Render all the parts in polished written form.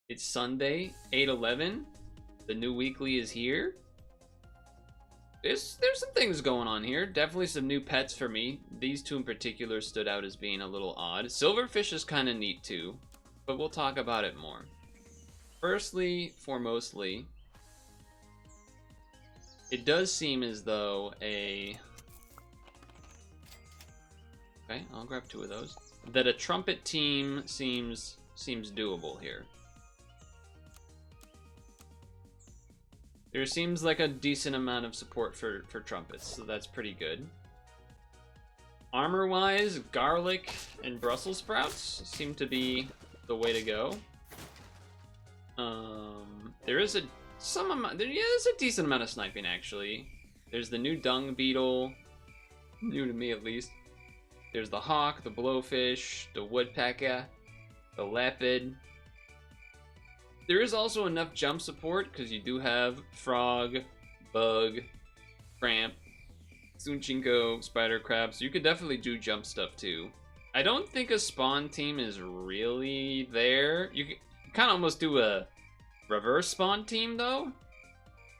It's Sunday, 8/11. The new weekly is here. There's some things going on here. Definitely some new pets for me. These two in particular stood out as being a little odd. Silverfish is kind of neat too, but we'll talk about it more. Firstly, foremostly, it does seem as though a... Okay, I'll grab 2 of those. That a trumpet team seems doable here. There seems like a decent amount of support for trumpets, so that's pretty good. Armor-wise, garlic and Brussels sprouts seem to be the way to go. There is a decent amount of sniping actually. There's the new dung beetle, new to me at least. There's the hawk, the blowfish, the woodpecker, the leopard. There is also enough jump support because you do have frog, bug, cramp, sunchinko, spider crab, so you could definitely do jump stuff too. I don't think a spawn team is really there. You can kind of almost do a reverse spawn team though,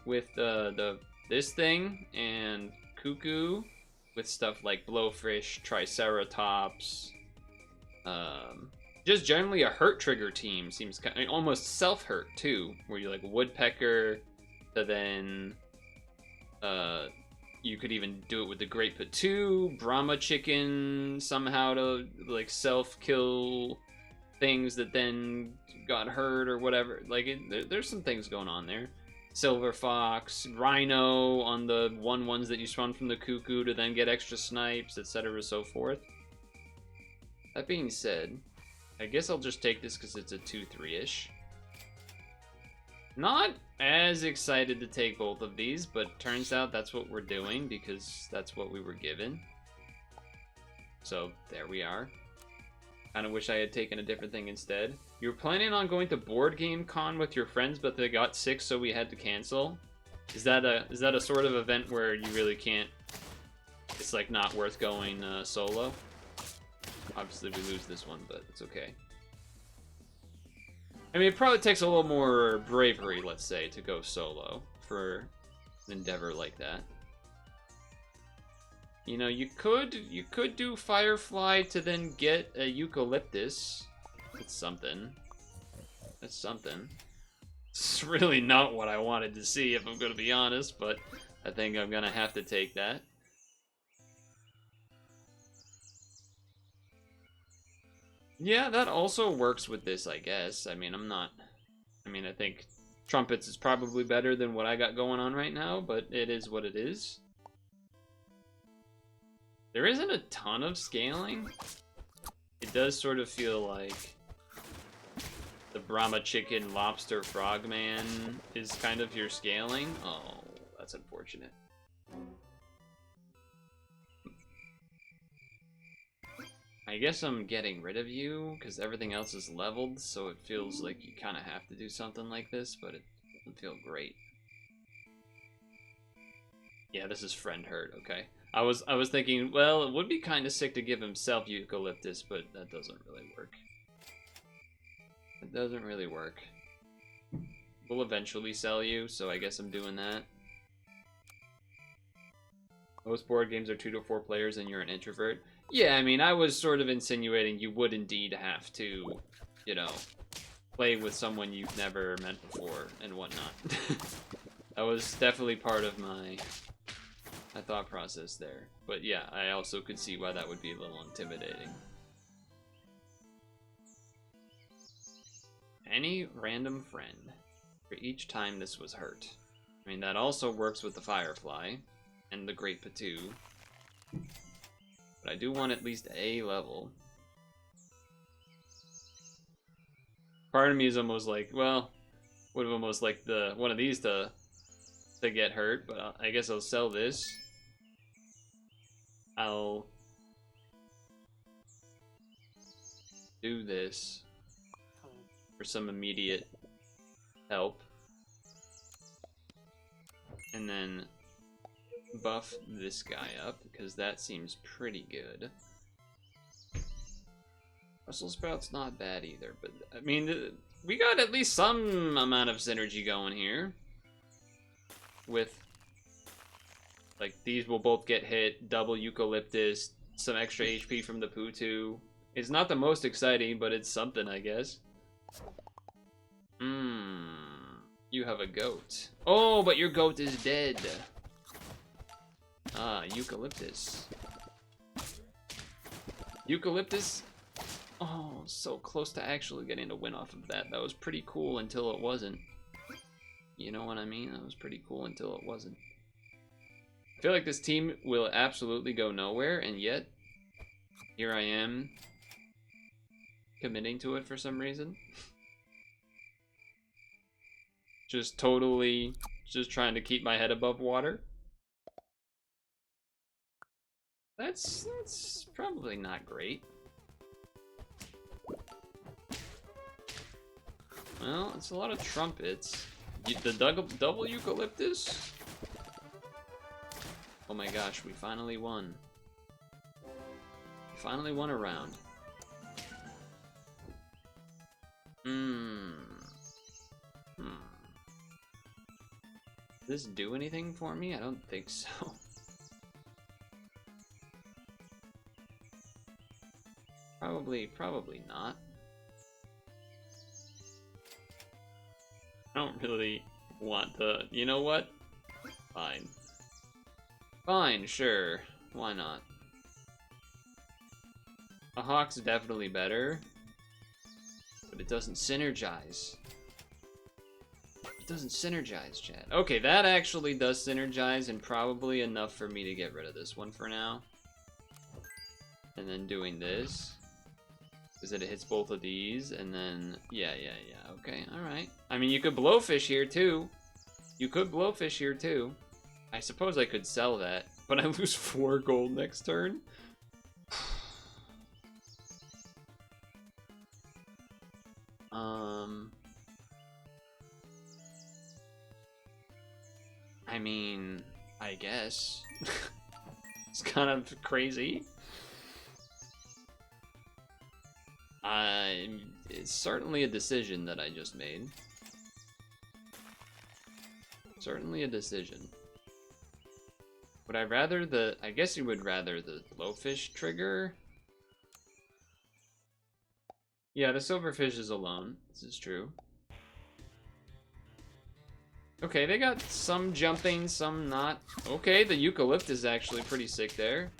with this thing and cuckoo, with stuff like blowfish, triceratops. Just generally a hurt trigger team seems kind of, almost self-hurt too, where you like woodpecker, to then you could even do it with the great patu, Brahma chicken somehow to like self-kill things that then got hurt or whatever. Like there's some things going on there. Silver fox, rhino on the 1/1s that you spawn from the cuckoo to then get extra snipes, etc. so forth. That being said, I guess I'll just take this because it's a 2-3-ish. Not as excited to take both of these, but turns out that's what we're doing because that's what we were given. So there we are. Kind of wish I had taken a different thing instead. You were planning on going to Board Game Con with your friends, but they got sick, so we had to cancel. Is that a sort of event where you really can't? It's like not worth going solo. Obviously, we lose this one, but it's okay. I mean, it probably takes a little more bravery, let's say, to go solo for an endeavor like that. You know, you could do Firefly to then get a eucalyptus. That's something. That's something. It's really not what I wanted to see, if I'm going to be honest, but I think I'm going to have to take that. Yeah, that also works with this, I guess. I mean, I think trumpets is probably better than what I got going on right now, but it is what it is. There isn't a ton of scaling. It does sort of feel like the Brahma chicken, lobster, frogman is kind of your scaling. Oh, that's unfortunate. I guess I'm getting rid of you because everything else is leveled, so it feels like you kind of have to do something like this, but it doesn't feel great. Yeah, this is friend hurt, okay. I was thinking, well, it would be kind of sick to give himself eucalyptus, but that doesn't really work. It doesn't really work. We'll eventually sell you, so I guess I'm doing that. Most board games are 2 to 4 players and you're an introvert. Yeah, I mean, I was sort of insinuating you would indeed have to, you know, play with someone you've never met before and whatnot. That was definitely part of my thought process there. But yeah, I also could see why that would be a little intimidating. Any random friend for each time this was hurt. I mean, that also works with the Firefly and the Great Patu. But I do want at least a level. Part of me is almost like, well, would have almost like the one of these to get hurt, but I guess I'll sell this. I'll do this for some immediate help. And then buff this guy up, because that seems pretty good. Brussels sprout's not bad either, but I mean, we got at least some amount of synergy going here. With, like, these will both get hit, double Eucalyptus, some extra HP from the Purtle. It's not the most exciting, but it's something, I guess. You have a goat. Oh, but your goat is dead. Ah, Eucalyptus. Eucalyptus. Oh, so close to actually getting a win off of that. That was pretty cool until it wasn't. You know what I mean? That was pretty cool until it wasn't. I feel like this team will absolutely go nowhere, and yet here I am committing to it for some reason. Just totally just trying to keep my head above water. That's probably not great. Well, it's a lot of trumpets. The double Eucalyptus? Oh my gosh, we finally won. We finally won a round. Does this do anything for me? I don't think so. Probably not. I don't really want to, you know what? Fine. Fine, sure. Why not? A hawk's definitely better, but it doesn't synergize. It doesn't synergize, chat. Okay, that actually does synergize, and probably enough for me to get rid of this one for now. And then doing this. Is that it hits both of these, and then, yeah, okay, alright. I mean, you could blowfish here, too. You could blowfish here, too. I suppose I could sell that, but I lose 4 gold next turn. I mean, I guess. It's kind of crazy. It's certainly a decision that I just made. Certainly a decision. Would I rather the... I guess you would rather the blowfish trigger? Yeah, the silverfish is alone. This is true. Okay, they got some jumping, some not. Okay, the Eucalyptus is actually pretty sick there.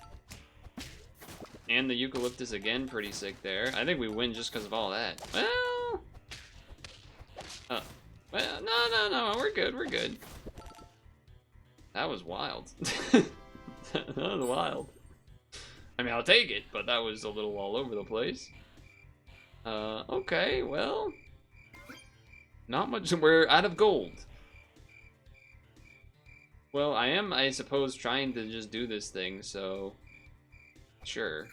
And the Eucalyptus again, pretty sick there. I think we win just because of all that. Well... well, no, we're good, we're good. That was wild. That was wild. I mean, I'll take it, but that was a little all over the place. Okay, well... Not much, we're out of gold. Well, I am, I suppose, trying to just do this thing, so... Sure.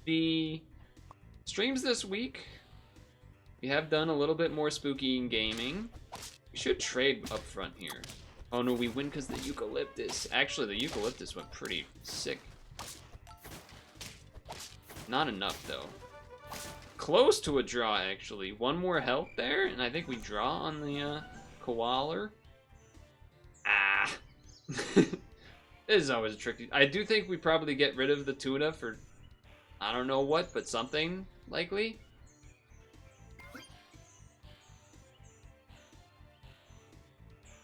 The streams this week, we have done a little bit more spooky in gaming. We should trade up front here. Oh no, we win because the Eucalyptus. Actually, the Eucalyptus went pretty sick. Not enough, though. Close to a draw, actually. One more health there, and I think we draw on the koala. Ah. This is always tricky. I do think we probably get rid of the tuna for, I don't know what, but something, likely.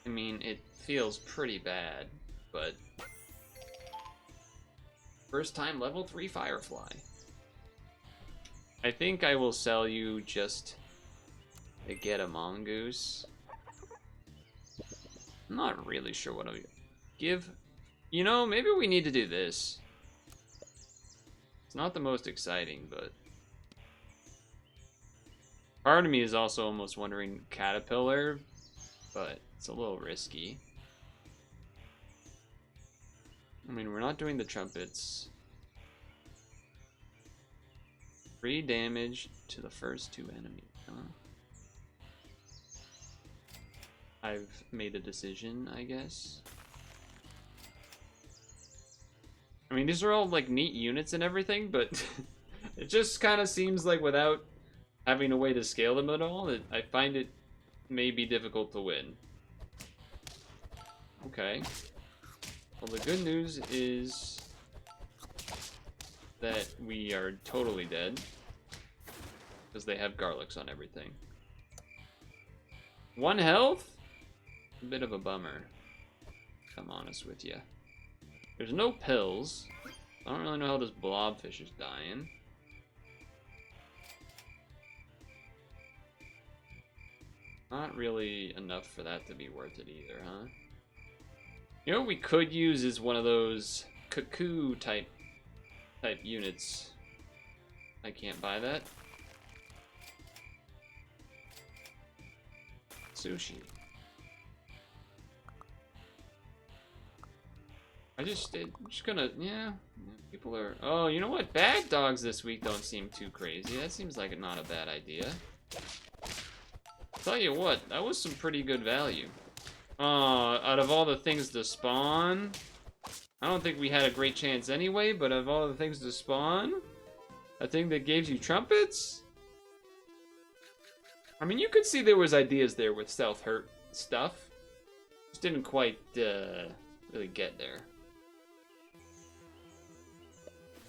I mean, it feels pretty bad, but... First time level 3 Firefly. I think I will sell you just to get a mongoose. I'm not really sure what I'll give... You know, maybe we need to do this. It's not the most exciting, but... Part of me is also almost wondering Caterpillar, but it's a little risky. I mean, we're not doing the trumpets. 3 damage to the first 2 enemies, huh? I've made a decision, I guess. I mean, these are all, like, neat units and everything, but It just kind of seems like without having a way to scale them at all, I find it may be difficult to win. Okay. Well, the good news is that we are totally dead because they have garlics on everything. 1 health? A bit of a bummer, if I'm honest with you. There's no pills. I don't really know how this blobfish is dying. Not really enough for that to be worth it either, huh? You know what we could use is one of those cuckoo type units. I can't buy that. Sushi. I'm just gonna, yeah, people are, oh, you know what? Bad dogs this week don't seem too crazy. That seems like not a bad idea. Tell you what, that was some pretty good value. Out of all the things to spawn, I don't think we had a great chance anyway, but of all the things to spawn, a thing that gives you trumpets? I mean, you could see there was ideas there with stealth hurt stuff. Just didn't quite, really get there.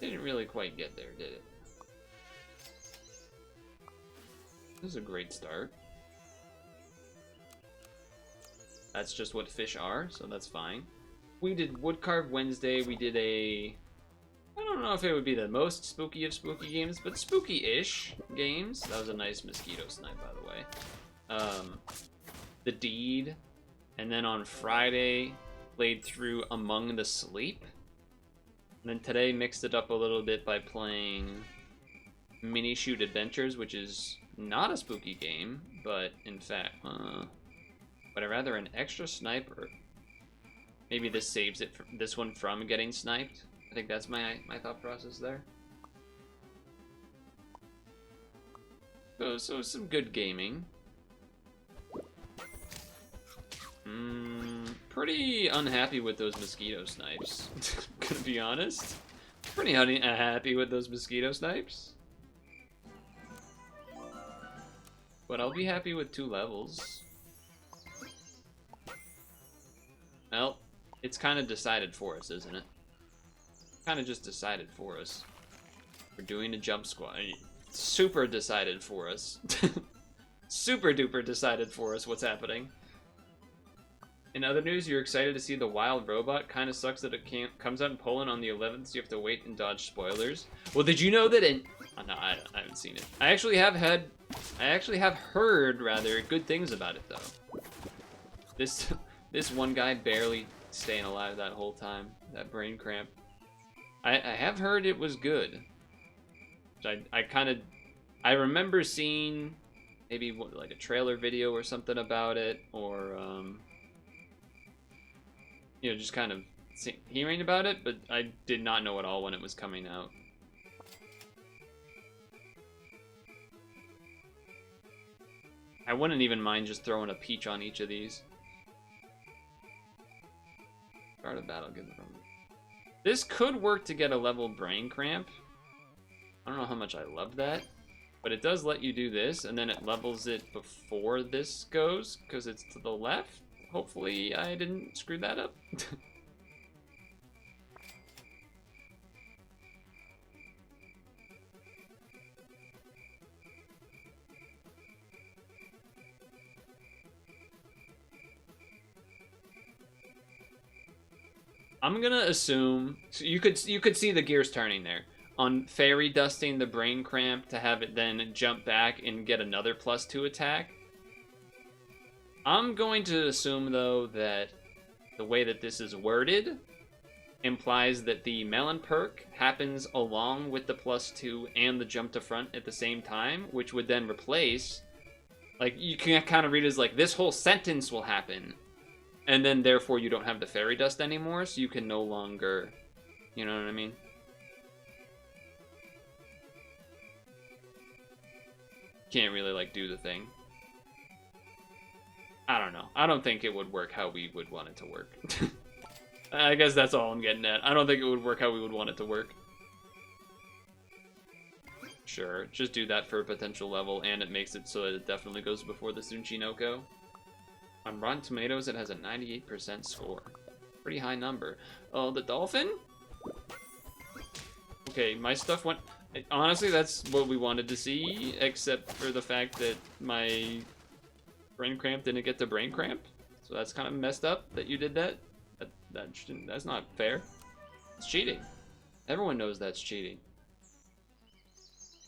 Didn't really quite get there, did it? This is a great start. That's just what fish are, so that's fine. We did Wood Carve Wednesday. We did a... I don't know if it would be the most spooky of spooky games, but spooky-ish games. That was a nice mosquito snipe, by the way. The Deed. And then on Friday, played through Among the Sleep. And then today mixed it up a little bit by playing Mini Shoot Adventures, which is not a spooky game, but in fact, but I'd rather an extra sniper. Maybe this saves it this one from getting sniped. I think that's my thought process there. So some good gaming. Pretty unhappy with those mosquito snipes. Gonna be honest. Pretty unhappy with those mosquito snipes. But I'll be happy with 2 levels. Well, it's kind of decided for us, isn't it? Kind of just decided for us. We're doing a jump squad. Super decided for us. Super duper decided for us what's happening. In other news, you're excited to see the wild robot. Kind of sucks that it comes out in Poland on the 11th, so you have to wait and dodge spoilers. Well, did you know that in... Oh, no, I haven't seen it. I actually have heard, rather, good things about it, though. This one guy barely staying alive that whole time. That brain cramp. I have heard it was good. I remember seeing maybe like a trailer video or something about it, or you know, just kind of hearing about it, but I did not know at all when it was coming out. I wouldn't even mind just throwing a peach on each of these. Start a battle, get the problem. This could work to get a level brain cramp. I don't know how much I love that, but it does let you do this, and then it levels it before this goes, because it's to the left. Hopefully I didn't screw that up. I'm gonna assume, so you could see the gears turning there. On fairy dusting the brain cramp to have it then jump back and get another +2 attack. I'm going to assume, though, that the way that this is worded implies that the melon perk happens along with the +2 and the jump to front at the same time, which would then replace, like, you can kind of read it as like, this whole sentence will happen, and then therefore you don't have the fairy dust anymore, so you can no longer, you know what I mean? Can't really, like, do the thing. I don't know. I don't think it would work how we would want it to work. I guess that's all I'm getting at. I don't think it would work how we would want it to work. Sure, just do that for a potential level, and it makes it so that it definitely goes before the Tsuchinoko. On Rotten Tomatoes, it has a 98% score. Pretty high number. Oh, the dolphin? Okay, my stuff went... Honestly, that's what we wanted to see, except for the fact that my brain cramp didn't get to brain cramp. So that's kind of messed up that you did that. That's not fair. It's cheating. Everyone knows that's cheating.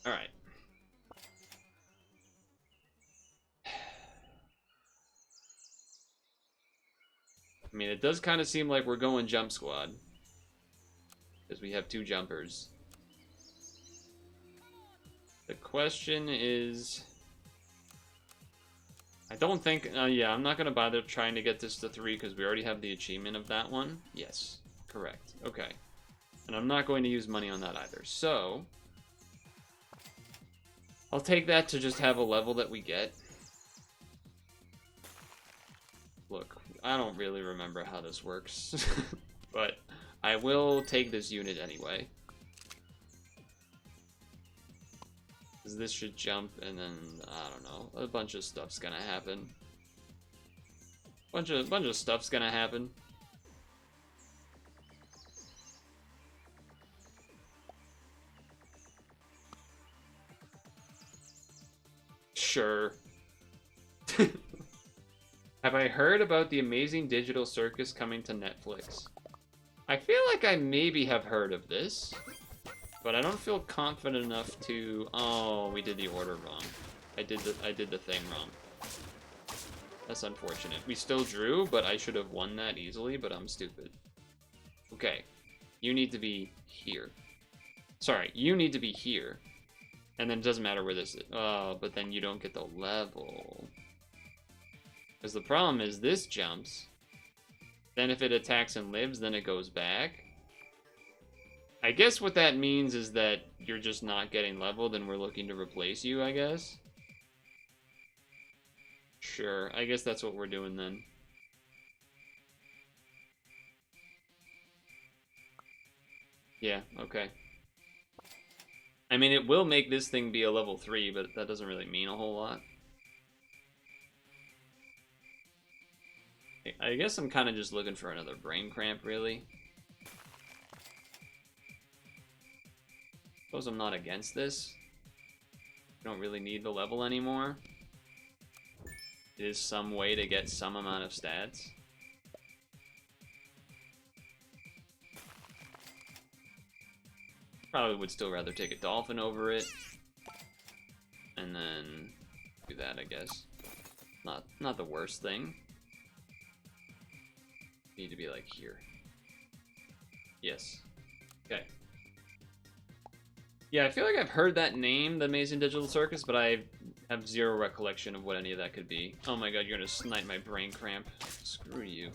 Alright. I mean, it does kind of seem like we're going jump squad. Because we have 2 jumpers. The question is... I don't think... yeah, I'm not going to bother trying to get this to 3 because we already have the achievement of that one. Yes, correct. Okay. And I'm not going to use money on that either. So... I'll take that to just have a level that we get. Look, I don't really remember how this works. But I will take this unit anyway. Because this should jump, and then, I don't know, a bunch of stuff's gonna happen. Bunch of stuff's gonna happen. Sure. Have I heard about the amazing digital circus coming to Netflix? I feel like I maybe have heard of this, but I don't feel confident enough to... Oh, we did the order wrong. I did the thing wrong. That's unfortunate. We still drew, but I should have won that easily, but I'm stupid. Okay. You need to be here. Sorry, you need to be here. And then it doesn't matter where this is. Oh, but then you don't get the level. Because the problem is this jumps. Then if it attacks and lives, then it goes back. I guess what that means is that you're just not getting leveled and we're looking to replace you, I guess. Sure, I guess that's what we're doing then. Yeah, okay. I mean, it will make this thing be a level 3, but that doesn't really mean a whole lot. I guess I'm kind of just looking for another brain cramp, really. Suppose I'm not against this. I don't really need the level anymore. It is some way to get some amount of stats. Probably would still rather take a dolphin over it. And then do that, I guess. Not the worst thing. Need to be like here. Yes. Okay. Yeah, I feel like I've heard that name, the Amazing Digital Circus, but I have zero recollection of what any of that could be. Oh my god, you're gonna snipe my brain cramp. Screw you.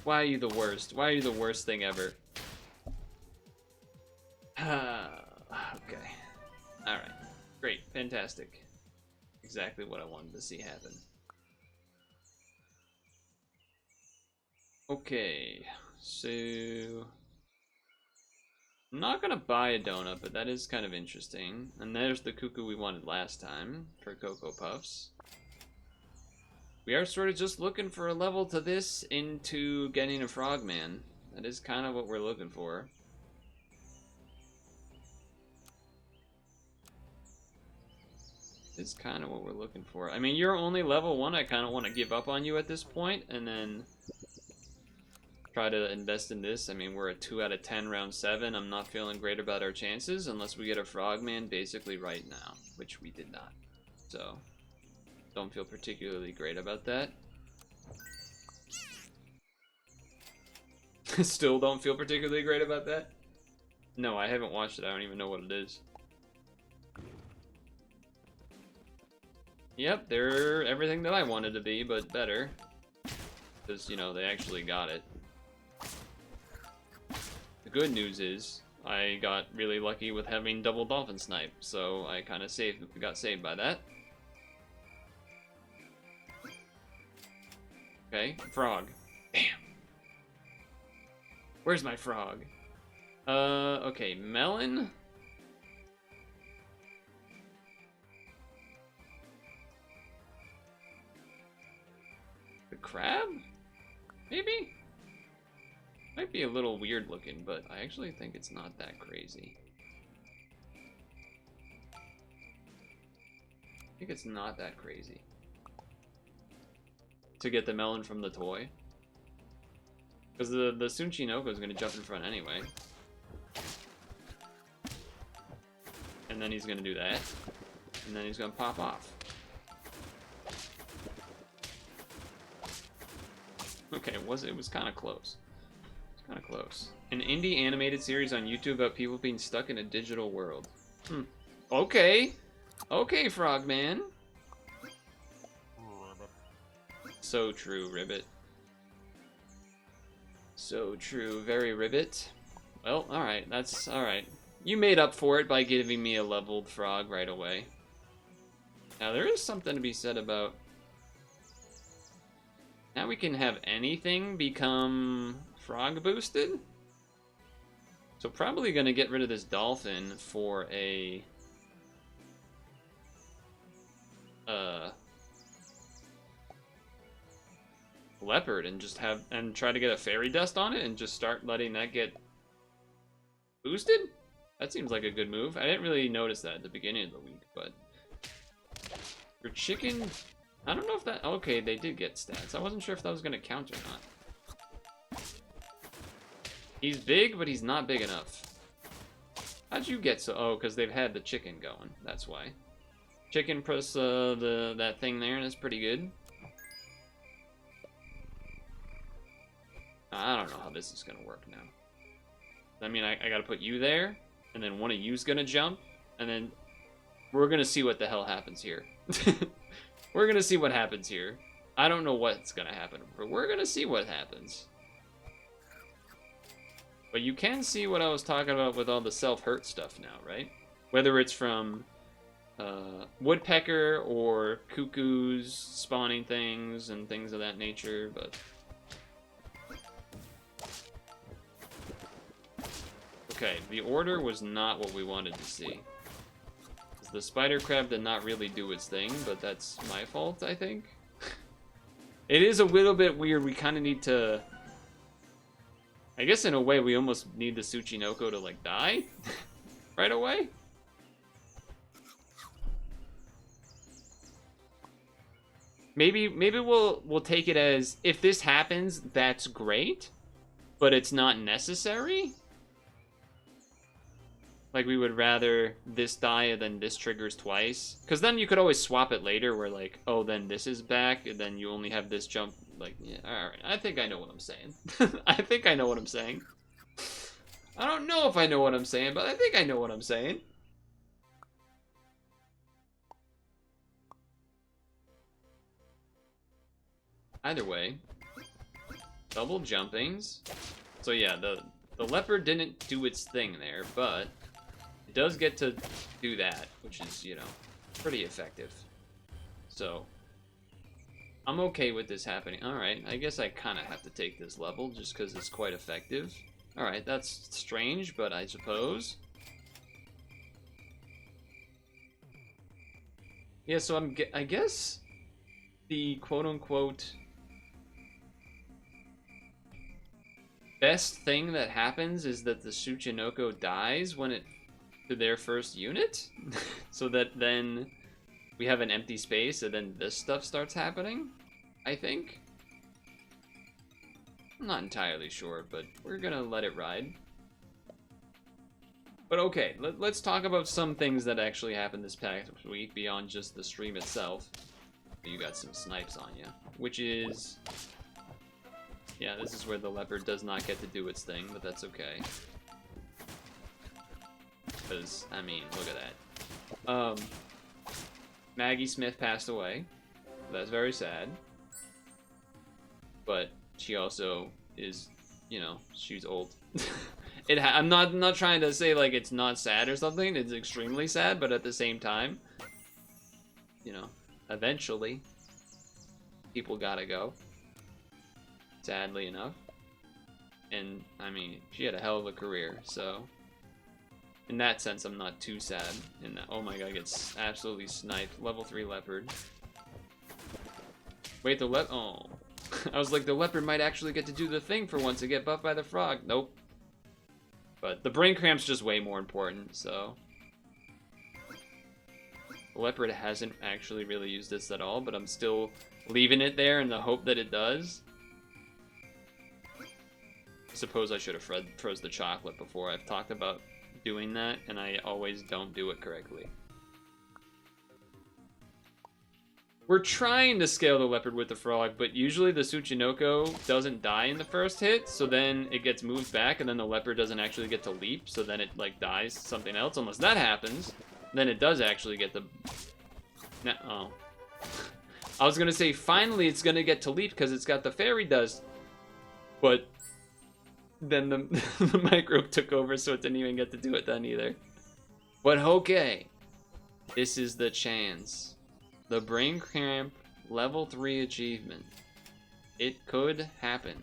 Why are you the worst? Why are you the worst thing ever? Okay. Alright. Great. Fantastic. Exactly what I wanted to see happen. Okay. So... I'm not gonna buy a donut, but that is kind of interesting. And there's the cuckoo we wanted last time for Cocoa Puffs. We are sort of just looking for a level to this into getting a Frogman. That is kind of what we're looking for. It's kind of what we're looking for. I mean, you're only level 1. I kind of want to give up on you at this point, and then try to invest in this. I mean, we're at 2 out of 10 round 7. I'm not feeling great about our chances unless we get a Frogman basically right now, which we did not. So, don't feel particularly great about that. Still don't feel particularly great about that? No, I haven't watched it. I don't even know what it is. Yep, they're everything that I wanted to be, but better. Because, you know, they actually got it. The good news is, I got really lucky with having double dolphin snipe, so I kind of got saved by that. Okay, frog. Damn. Where's my frog? Okay, melon. leopard crab? Maybe? Might be a little weird looking, but I actually think it's not that crazy. I think it's not that crazy. To get the melon from the toy. Because the Tsuchinoko is going to jump in front anyway. And then he's going to do that. And then he's going to pop off. Okay, it was kind of close. It's kind of close. An indie animated series on YouTube about people being stuck in a digital world. Okay. Okay, Frogman. So true, Ribbit. So true. Very Ribbit. Well, alright. That's alright. You made up for it by giving me a leveled frog right away. Now, there is something to be said about... Now we can have anything become frog boosted. So probably going to get rid of this dolphin for a... leopard and just have... And try to get a fairy dust on it and just start letting that get boosted? That seems like a good move. I didn't really notice that at the beginning of the week, but... Your chicken... I don't know if that... Okay, they did get stats. I wasn't sure if that was going to count or not. He's big, but he's not big enough. How'd you get so... Oh, because they've had the chicken going. That's why. Chicken plus that thing there, that's pretty good. I don't know how this is going to work now. I mean, I got to put you there, and then one of you's going to jump, and then we're going to see what the hell happens here. We're going to see what happens here. I don't know what's going to happen, but we're going to see what happens. But you can see what I was talking about with all the self-hurt stuff now, right? Whether it's from woodpecker or cuckoos spawning things and things of that nature, but... Okay, the order was not what we wanted to see. The spider crab did not really do its thing, but that's my fault, I think. It is a little bit weird. We kind of need to... I guess in a way we almost need the Tsuchinoko to, like, die right away. Maybe we'll take it as, if this happens, that's great, but it's not necessary. Like, we would rather this die than this triggers twice. Because then you could always swap it later where, like, oh, then this is back, and then you only have this jump. Like, yeah, alright. I think I know what I'm saying. I think I know what I'm saying. I don't know if I know what I'm saying, but I think I know what I'm saying. Either way. Double jumpings. So, yeah, the leopard didn't do its thing there, but... It does get to do that, which is, you know, pretty effective. So, I'm okay with this happening. Alright, I guess I kind of have to take this level just because it's quite effective. Alright, that's strange, but I suppose. Yeah, so I guess the quote-unquote best thing that happens is that the Tsuchinoko dies when it to their first unit, so that then we have an empty space and then this stuff starts happening, I think. I'm not entirely sure, but we're gonna let it ride. But okay, let's talk about some things that actually happened this past week beyond just the stream itself. You got some snipes on you, which is... Yeah, this is where the leopard does not get to do its thing, but that's okay. Because, I mean, look at that. Maggie Smith passed away. That's very sad. But she also is, you know, she's old. I'm not trying to say, like, it's not sad or something. It's extremely sad, but at the same time, you know, eventually, people gotta go. Sadly enough. And, I mean, she had a hell of a career, so... In that sense, I'm not too sad. And oh my god, gets absolutely sniped. Level 3 leopard. Wait, the oh. I was like, the leopard might actually get to do the thing for once and get buffed by the frog. Nope. But the brain cramp's just way more important, so. The leopard hasn't actually really used this at all, but I'm still leaving it there in the hope that it does. I suppose I should have froze the chocolate before. I've talked about doing that, and I always don't do it correctly. We're trying to scale the leopard with the frog, but usually the Tsuchinoko doesn't die in the first hit, so then it gets moved back, and then the leopard doesn't actually get to leap, so then it, like, dies something else. Unless that happens, then it does actually get the... Oh. I was gonna say, finally it's gonna get to leap because it's got the fairy dust, but then the, the microbe took over, so it didn't even get to do it then either. But okay, this is the chance. The brain cramp level 3 achievement. It could happen.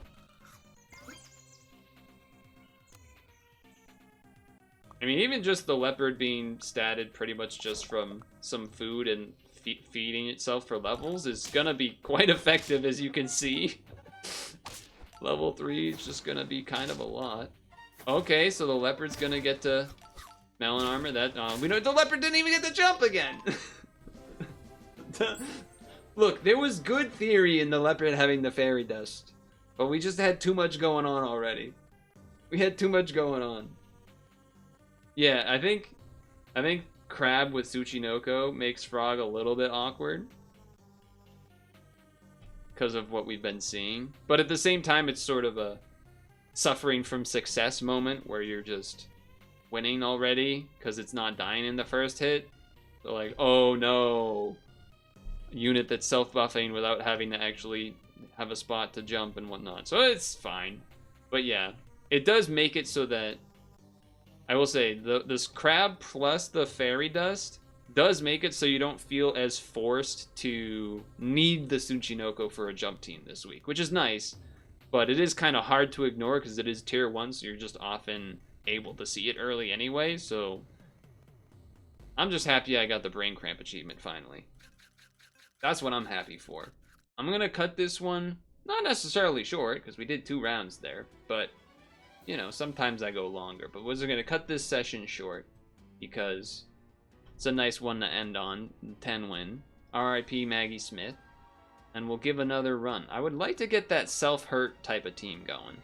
I mean, even just the leopard being statted pretty much just from some food and feeding itself for levels is gonna be quite effective, as you can see. Level 3 is just gonna be kind of a lot. Okay, so the leopard's gonna get to melon armor. That we know the leopard didn't even get to jump again. Look, there was good theory in the leopard having the fairy dust, but we just had too much going on already. We had too much going on. Yeah, I think crab with Tsuchinoko makes frog a little bit awkward because of what we've been seeing, but at the same time it's sort of a suffering from success moment where you're just winning already because it's not dying in the first hit. So like, oh no, unit that's self-buffing without having to actually have a spot to jump and whatnot. So it's fine. But yeah, it does make it so that, I will say, this crab plus the fairy dust does make it so you don't feel as forced to need the Tsuchinoko for a jump team this week, which is nice, but it is kind of hard to ignore because it is tier 1, so you're just often able to see it early anyway, so I'm just happy I got the brain cramp achievement finally. That's what I'm happy for. I'm gonna cut this one, not necessarily short, because we did 2 rounds there, but, you know, sometimes I go longer. But we're gonna cut this session short, because it's a nice one to end on, 10 win. RIP Maggie Smith, and we'll give another run. I would like to get that self-hurt type of team going.